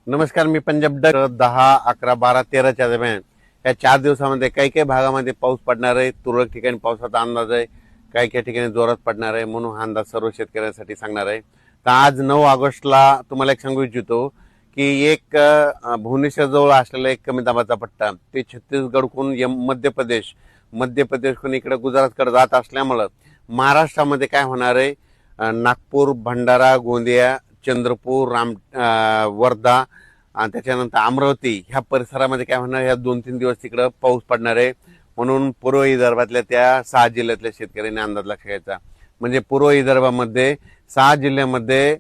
नमस्कार, मी पंजाब डक 10, 11, 12, 13च्या दरम्यान या 4 दिवसामध्ये काही काही भागामध्ये पाऊस पडणार आहे. तुरळक ठिकाणी पावसाचा अंदाज आहे, काही काही ठिकाणी जोरात पडणार आहे, म्हणून हा अंदाज सर्व शेतकऱ्यांसाठी सांगणार आहे. तर आज 9 ऑगस्टला तुम्हाला एक सांगू इच्छितो की एक भुवनेश्वर जवळ असलेला एक कमी दाबाचा पट्टा ते छत्तीसगडकडून मध्य प्रदेशकडून इकडे गुजरातकडे जात असल्यामुळं महाराष्ट्रामध्ये काय होणार आहे, नागपूर, भंडारा, गोंदिया, चंद्रपूर, वर्धा आणि त्याच्यानंतर अमरावती ह्या परिसरामध्ये काय होणार, ह्या 2-3 दिवस तिकडं पाऊस पडणार आहे. म्हणून पूर्व विदर्भातल्या त्या 6 जिल्ह्यातल्या शेतकऱ्यांनी अंदाज लक्षात घ्यायचा. म्हणजे पूर्व विदर्भामध्ये 6 जिल्ह्यामध्ये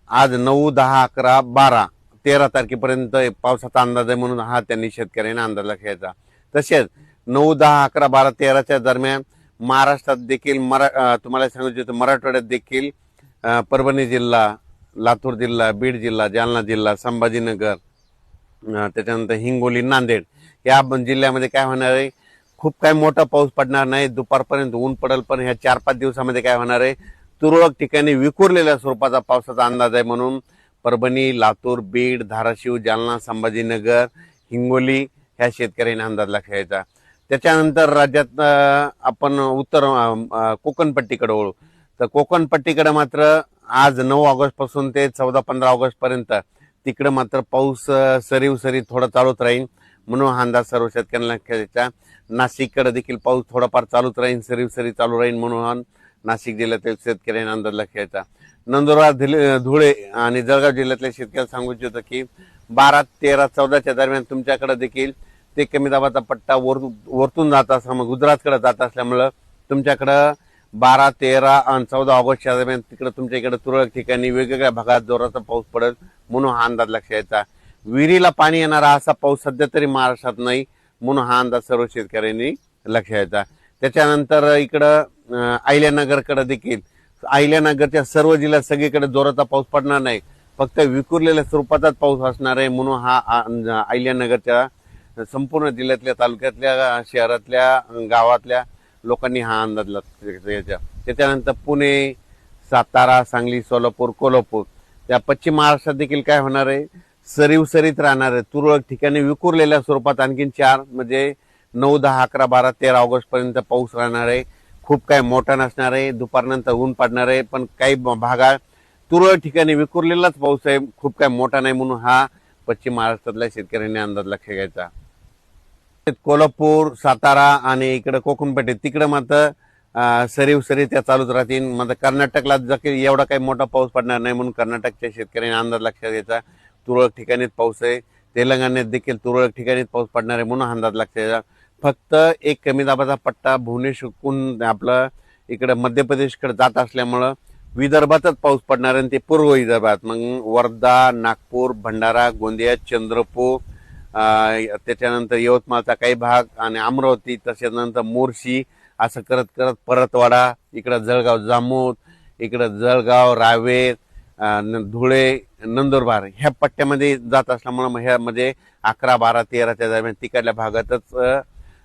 आज 9, 10, 11, 12, 13 तारखेपर्यंत पावसाचा अंदाज आहे. म्हणून हा त्यांनी शेतकऱ्यांनी अंदाज लक्षात घ्यायचा. तसेच 9, 10, 11, 12, 13च्या दरम्यान महाराष्ट्रात देखील तुम्हाला सांगितलं मराठवाड्यात देखील परभणी जिल्हा, लातूर जिल्हा, बीड जिल्हा, जालना जिल्हा, संभाजीनगर, त्याच्यानंतर हिंगोली, नांदेड या जिल्ह्यामध्ये काय होणार आहे, खूप काय मोठा पाऊस पडणार नाही. दुपारपर्यंत ऊन पडेल, पण ह्या 4-5 दिवसामध्ये काय होणार आहे, तुरळक ठिकाणी विखुरलेल्या स्वरूपाचा पावसाचा अंदाज आहे. म्हणून परभणी, लातूर, बीड, धाराशिव, जालना, संभाजीनगर, हिंगोली ह्या शेतकऱ्यांनी अंदाज लक्षात घ्यायचा. त्याच्यानंतर राज्यात आपण उत्तर कोकणपट्टीकडे वळू. तर कोकणपट्टीकडे मात्र आज 9 ऑगस्ट पासून ते 14-15 ऑगस्ट पर्यंत तिकडे मात्र पाऊस सरी थोडा चालूच राहील. म्हणून हा अंदाज सर्व शेतकऱ्यांना लक्षात घ्यायचा. नाशिककडे देखील पाऊस थोडाफार चालूच राहील, सरी चालू राहील. म्हणून नाशिक जिल्ह्यातील शेतकऱ्यांना अंदाज लक्षात घ्यायचा. नंदुरबार, धुळे आणि जळगाव जिल्ह्यातल्या शेतकऱ्यांना सांगू इच्छितो की 12, 13, 14च्या दरम्यान तुमच्याकडे देखील ते कमी दाबाचा पट्टा वरतून जात असल्यामुळे गुजरातकडे जात असल्यामुळं तुमच्याकडं 12, 13 आणि 14 ऑगस्टच्या दरम्यान तिकडे तुमच्या इकडे तुरळक ठिकाणी वेगवेगळ्या भागात जोराचा पाऊस पडेल. म्हणून हा अंदाज लक्षात घ्यायचा. विहिरीला पाणी येणारा असा पाऊस सध्या तरी महाराष्ट्रात नाही. म्हणून हा अंदाज सर्व शेतकऱ्यांनी लक्षात घ्यायचा. त्याच्यानंतर इकडं अहिल्यानगरकडे देखील, अहिल्यानगरच्या सर्व जिल्ह्यात सगळीकडे जोराचा पाऊस पडणार नाही, फक्त विखुरलेल्या स्वरूपाचाच पाऊस असणार आहे. म्हणून हा अहिल्यानगरच्या संपूर्ण जिल्ह्यातल्या, तालुक्यातल्या, शहरातल्या, गावातल्या लोकांनी हा अंदाज लक्षात घ्यायचा. त्याच्यानंतर पुणे, सातारा, सांगली, सोलापूर, कोल्हापूर त्या पश्चिम महाराष्ट्रात देखील काय होणार आहे, सरीत राहणार आहे. तुरळक ठिकाणी विखुरलेल्या स्वरूपात आणखीन 4 म्हणजे 9, 10, 11, 12, 13 ऑगस्ट पर्यंत पाऊस राहणार आहे. खूप काय मोठा नसणार आहे. दुपारनंतर ऊन पडणार आहे, पण काही भागात तुरळक ठिकाणी विखुरलेलाच पाऊस आहे, खूप काय मोठा नाही. म्हणून हा पश्चिम महाराष्ट्रातल्या शेतकऱ्यांनी अंदाज लक्षात घ्यायचा. कोल्हापूर, सातारा आणि इकडे कोकणपट्टी तिकडे मात्र सरी त्या चालूच राहतील. मात्र कर्नाटकला एवढा काही मोठा पाऊस पडणार नाही. म्हणून कर्नाटकच्या शेतकऱ्यांनी अंदाज लक्षात घ्यायचा. तुरळक ठिकाणीच पाऊस आहे. तेलंगणात देखील तुरळक ठिकाणीच पाऊस पडणार आहे. म्हणून अंदाज लक्षात घ्यायचा. फक्त एक कमी दाबाचा पट्टा भुवनेश्वरहून आपलं इकडे मध्य प्रदेशकडे जात असल्यामुळं विदर्भातच पाऊस पडणार आहे. ते पूर्व विदर्भात मग वर्धा, नागपूर, भंडारा, गोंदिया, चंद्रपूर, त्याच्यानंतर यवतमाळचा काही भाग आणि अमरावती, त्याच्यानंतर मोर्शी असं करत करत परतवाडा, इकडं जळगाव, जामोद, इकडं जळगाव, रावेर, धुळे, नंदुरबार ह्या पट्ट्यामध्ये जात असल्यामुळे ह्यामध्ये 11, 12, 13च्या दरम्यान तिकडल्या भागातच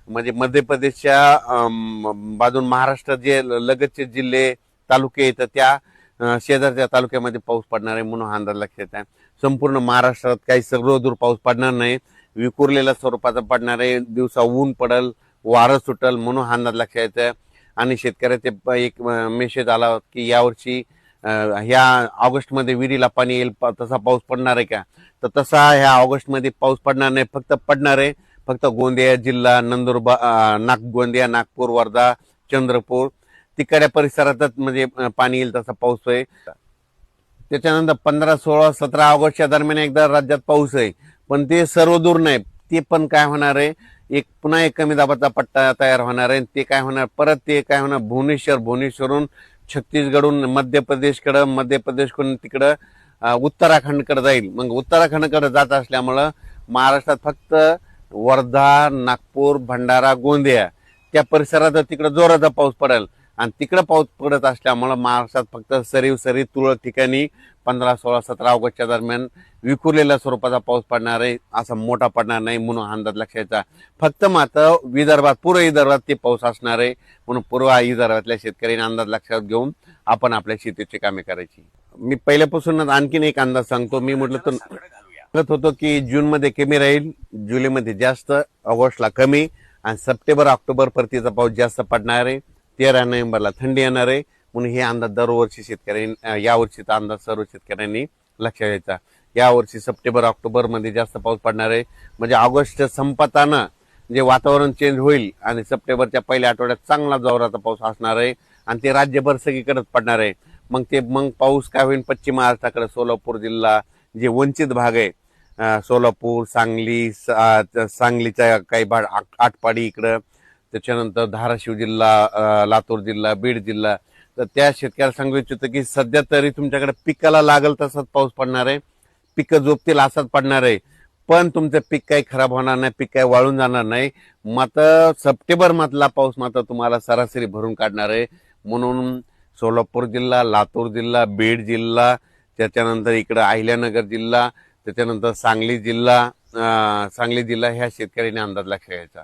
म्हणजे मध्य प्रदेशच्या बाजून महाराष्ट्र जे लगतचे जिल्हे, तालुके येतात त्या शेजारच्या तालुक्यामध्ये पाऊस पडणार आहे. म्हणून हा अंदाज लक्षात आहे. संपूर्ण महाराष्ट्रात काही सर्वदूर पाऊस पडणार नाही, विखुरलेल्या स्वरूपाचा पडणार आहे. दिवसा ऊन पडल, वारं सुटल. म्हणून हा अंदाज लक्षात यायचा. आणि शेतकऱ्याचे एक मेसेज आला की यावर्षी ह्या ऑगस्टमध्ये विहिरीला पाणी येईल, तसा पाऊस पडणार आहे का? तर तसा ह्या ऑगस्टमध्ये पाऊस पडणार नाही. फक्त पडणार आहे फक्त गोंदिया जिल्हा, नंदुरबार, गोंदिया, नागपूर, वर्धा, चंद्रपूर तिकडच्या परिसरातच म्हणजे पाणी येईल तसा पाऊस आहे. त्याच्यानंतर 15, 16, 17 ऑगस्टच्या दरम्यान एकदा राज्यात पाऊस आहे, पण ते सर्वदूर नाही. ते पण काय होणार आहे, पुन्हा एक कमी दाबाचा पट्टा तयार होणार आहे. ते काय होणार, परत ते काय होणार, भुवनेश्वरून छत्तीसगडहून मध्य प्रदेशकडून तिकडं उत्तराखंडकडे जाईल. मग उत्तराखंडकडे जात असल्यामुळं महाराष्ट्रात फक्त वर्धा, नागपूर, भंडारा, गोंदिया त्या परिसरात तिकडं जोराचा पाऊस पडेल. आणि तिकडं पाऊस पडत असल्यामुळं महाराष्ट्रात फक्त सरी तुरळक ठिकाणी 15, 16, 17 ऑगस्टच्या दरम्यान विखुरलेल्या स्वरूपाचा पाऊस पडणार आहे. असा मोठा पडणार नाही. म्हणून अंदाज लक्षात. फक्त मात्र पूर्व विदर्भात ते पाऊस असणार आहे. म्हणून पूर्व विदर्भातल्या शेतकऱ्यांनी अंदाज लक्षात घेऊन आपण आपल्या शेतीची कामे करायची. मी पहिल्यापासूनच आणखीन एक अंदाज सांगतो. मी म्हटलं तर सांगत होतो की जून मध्ये कमी राहील, जुलैमध्ये जास्त, ऑगस्टला कमी आणि सप्टेंबर ऑक्टोबर परतीचा पाऊस जास्त पडणार आहे. 13 नोव्हेंबरला थंडी येणार आहे. म्हणून हे अंदाज दरवर्षी शेतकऱ्यांनी, यावर्षीचा अंदाज सर्व शेतकऱ्यांनी लक्षात घ्यायचा. यावर्षी सप्टेंबर ऑक्टोबर मध्ये जास्त पाऊस पडणार आहे. म्हणजे ऑगस्ट संपताना जे वातावरण चेंज होईल आणि सप्टेंबरच्या पहिल्या आठवड्यात चांगला जोराचा पाऊस असणार आहे आणि ते राज्यभर सगळीकडेच पडणार आहे. मग पाऊस काय होईल, पश्चिम महाराष्ट्राकडे सोलापूर जिल्हा, जे वंचित भाग आहे, सोलापूर, सांगली, सांगलीचा काही भाग, आटपाडी इकडं, त्याच्यानंतर धाराशिव जिल्हा, लातूर जिल्हा, बीड जिल्हा, तर त्या शेतकऱ्याला सांगू इच्छितो की सध्या तरी तुमच्याकडे पिकाला लागल तसाच पाऊस पडणार आहे, पिकं जोपतील असाच पडणार आहे. पण तुमचं पीक काही खराब होणार नाही, पीक काही वाळून जाणार नाही. मात्र सप्टेंबर मधला पाऊस मात्र तुम्हाला सरासरी भरून काढणार आहे. म्हणून सोलापूर जिल्हा, लातूर जिल्हा, बीड जिल्हा, त्याच्यानंतर इकडं अहिल्यानगर जिल्हा, त्याच्यानंतर सांगली जिल्हा ह्या शेतकऱ्यांनी अंदाज लक्षात घ्यायचा.